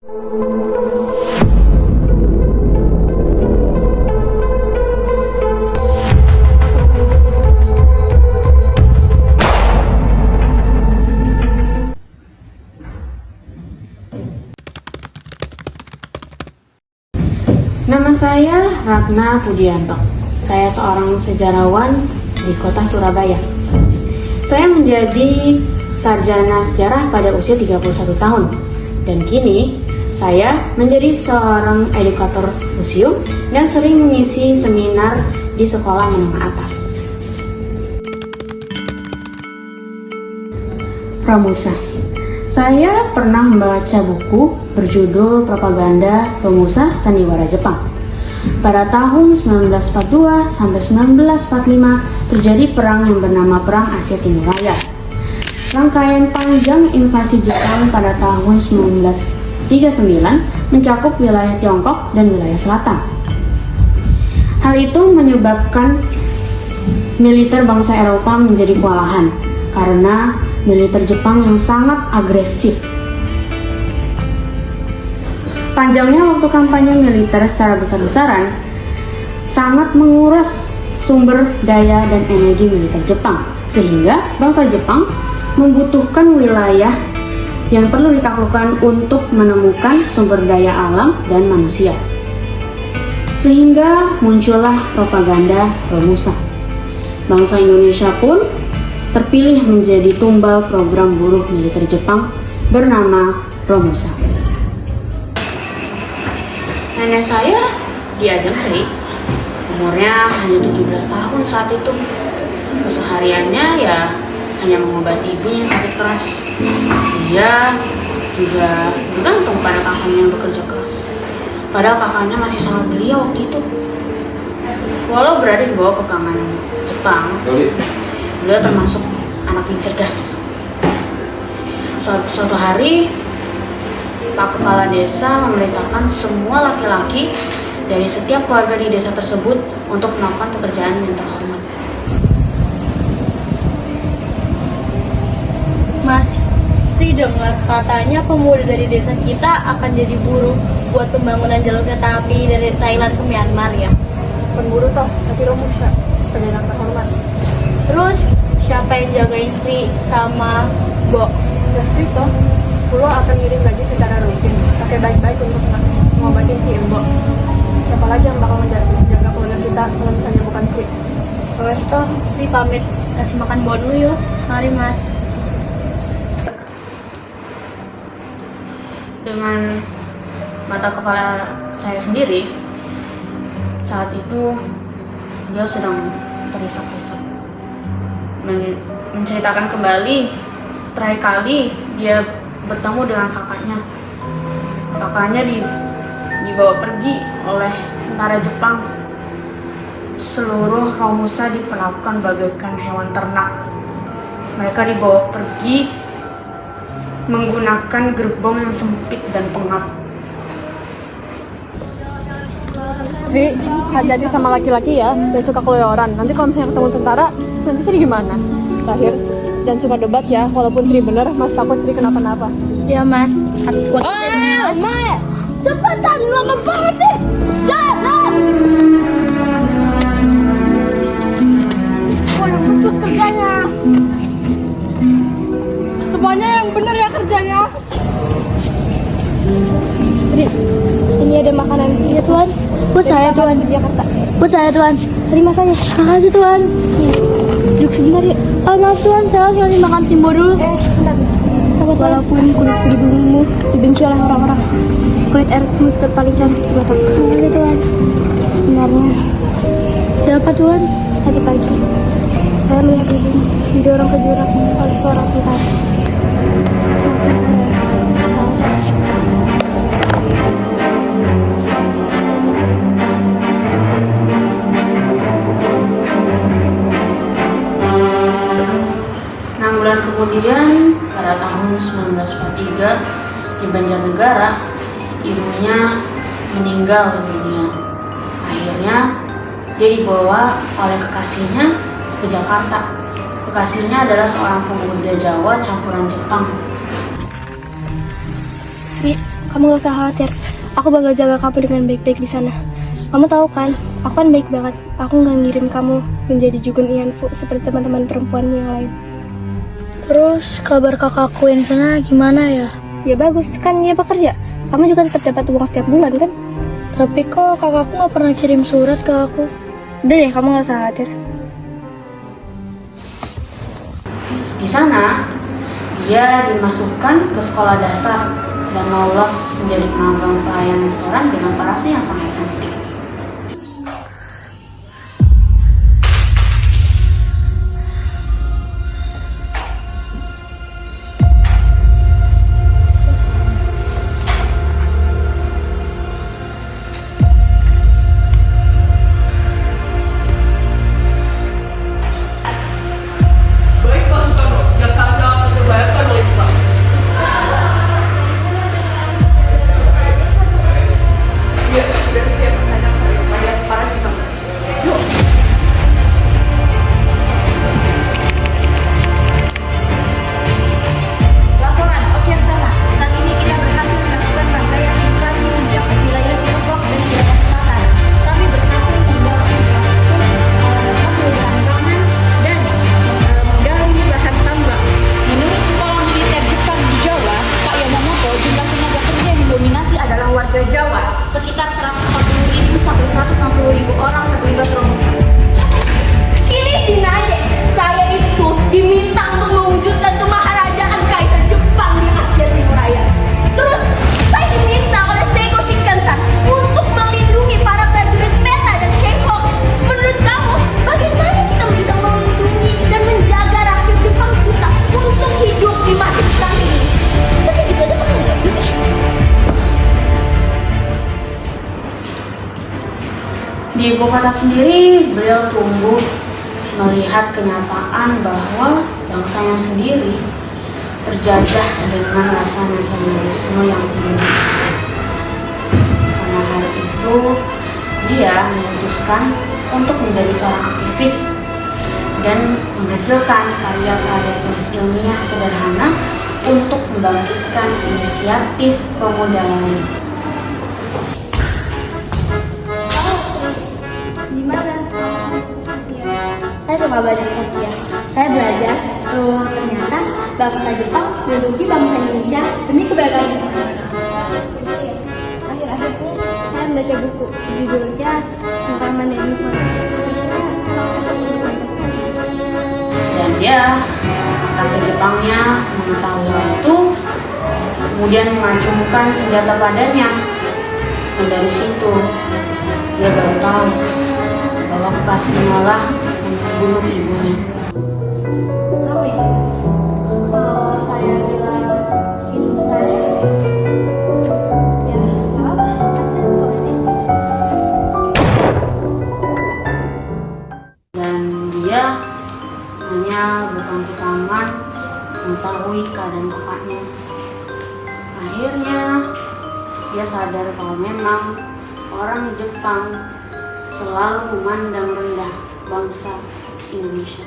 Nama saya Ratna Pudianto. Saya seorang sejarawan di kota Surabaya. Saya menjadi sarjana sejarah pada usia 31 tahun. Dan kini saya menjadi seorang edukator museum dan sering mengisi seminar di sekolah menengah atas. Romusa. Saya pernah membaca buku berjudul Propaganda Romusa Sandiwara Jepang. Pada tahun 1942 sampai 1945 terjadi perang yang bernama Perang Asia Timur Raya. Rangkaian panjang invasi Jepang pada tahun 1939 mencakup wilayah Tiongkok dan wilayah selatan. Hal itu menyebabkan militer bangsa Eropa menjadi kewalahan karena militer Jepang yang sangat agresif. Panjangnya waktu kampanye militer secara besar-besaran sangat menguras sumber daya dan energi militer Jepang, sehingga bangsa Jepang membutuhkan wilayah yang perlu ditaklukkan untuk menemukan sumber daya alam dan manusia. Sehingga muncullah propaganda Romusa. Bangsa Indonesia pun terpilih menjadi tumbal program buruh militer Jepang bernama Romusa. Nenek saya diajak sih, umurnya hanya 17 tahun saat itu. Kesehariannya ya hanya mengobati ibunya yang sakit keras. Dia juga bergantung pada kakaknya yang bekerja keras. Padahal kakaknya masih sangat belia waktu itu. Walau berada di bawah kekangan Jepang, beliau termasuk anak yang cerdas. Suatu hari, Pak Kepala Desa memerintahkan semua laki-laki dari setiap keluarga di desa tersebut untuk melakukan pekerjaan yang terhormat. Mas, Sri dengar katanya pemuda dari desa kita akan jadi buruh buat pembangunan jalur kereta api dari Thailand ke Myanmar ya? Pemburu toh, tapi Romusa, pedagang terhormat. Terus, siapa yang jagain Sri sama Bo? Ya Sri toh, Pulo akan ngirim gaji secara rutin, pakai baik-baik untuk ngobatin si Embo. Siapa lagi yang bakal menjaga keluarga kita kalau misalnya bukan Sri? Wes toh, Sri pamit kasih makan Bo dulu yuk. Mari Mas. Dengan mata kepala saya sendiri, saat itu dia sedang terisak-isak menceritakan kembali terakhir kali dia bertemu dengan kakaknya. Kakaknya dibawa pergi oleh tentara Jepang. Seluruh Romusa diperlakukan bagaikan hewan ternak. Mereka dibawa pergi menggunakan gerbong yang sempit dan pengap. Sri, hati-hati sama laki-laki ya, dan suka keloyoran. Nanti kalau misalnya ketemu tentara, nanti Sri gimana? Terakhir, jangan suka debat ya, walaupun Sri bener, Mas takut Sri kenapa-napa. Ya Mas, aku Mas. Mae, cepetan, lama banget sih! Jalan! Oh, yang becus kerjanya. Semuanya yang bener ya kerjanya. Sri, ini ada makanan. Iya Tuan. Buat saya Tuan. Di Jakarta. Buat saya Tuan. Terima saja. Makasih Tuan. Duduk sebentar ya. Oh maaf Tuan, saya harus ngasih makan Simbo dulu. Bentar. Walaupun kulit kerudungmu dibenci oleh orang-orang, kulit eresmu tetap paling cantik di mataku. Makasih Tuan. Sebenarnya, ada apa Tuan? Tadi pagi, saya melihat ibumu didorong ke jurang oleh seorang tentara. Maafkan saya. Bulan kemudian, pada tahun 1943 di Banjarnegara, ibunya meninggal dunia. Akhirnya, dia dibawa oleh kekasihnya ke Jakarta. Kekasihnya adalah seorang pemuda Jawa campuran Jepang. Sri, kamu gak usah khawatir. Aku bakal jaga kamu dengan baik-baik di sana. Kamu tahu kan, aku kan baik banget. Aku nggak ngirim kamu menjadi Jugun Ianfu seperti teman-teman perempuanmu yang lain. Terus kabar kakakku yang sana gimana ya? Ya bagus, kan dia bekerja. Kamu juga tetap dapat uang setiap bulan kan? Tapi kok kakakku nggak pernah kirim surat ke aku. Udah deh, kamu gak usah khawatir. Di sana, dia dimasukkan ke sekolah dasar dan lolos menjadi penampung pelayan restoran dengan parasi yang sangat cantik. Baik Pak Sukarno, jasa Anda akan dibayarkan oleh kita. Ya, sudah siap menanyakan kepada para jemaat. Yuk. Laporan, Okian sama. Saat ini kita berhasil melakukan rangkaian inflasi mencakup wilayah Tiongkok dan Jawa Selatan. Kami berhasil membawa infrastruktur, pemeliharaan pangan, dan menggali bahan tambang. Menurut Kepala Militer Jepang di Jawa, Pak Yamamoto, jumlah tenaga kerja yang mendominasi adalah warga Jawa, sekitar 140.000 sampai 160.000 orang terlibat rombongan. Ini sih aja, saya itu diminta untuk mewujudkan kemaharajaan Kaisar Jepang di Asia Timur Raya. Terus, saya diminta oleh Seiko Shinkansen untuk melindungi para prajurit Beta dan Heiho. Menurut kamu, bagaimana kita bisa melindungi dan menjaga rakyat Jepang kita untuk hidup di masa depan ini? Tapi gitu aja kamu nggak bisa. Di ibu kota sendiri, beliau tumbuh melihat kenyataan bahwa bangsanya sendiri terjajah dengan rasa nasionalisme yang tinggi. Karena hal itu, dia memutuskan untuk menjadi seorang aktivis dan menghasilkan karya-karya tulis ilmiah sederhana untuk membangkitkan inisiatif pemuda lain. Gimana sekolah Sofia? Saya suka belajar Sofia. Saya belajar bahwa ternyata bangsa Jepang menduduki bangsa Indonesia demi kebaikan bersama. Akhir-akhir ini saya membaca buku judulnya Cengkraman dan Informasi. Sepertinya salah satu komunitas kami. Dan dia, rasa Jepangnya mengetahui hal itu, kemudian mengacungkan senjata padanya. Dan dari situ, dia baru tahu bahwa Pasinola yang membunuh ibunya. Apa ya? Kalau saya bilang itu saya, ya nggak apa, kan saya suka itu. Dan dia hanya berpangku tangan mengetahui keadaan kakaknya. Akhirnya dia sadar kalau memang orang Jepang selalu memandang rendah bangsa Indonesia.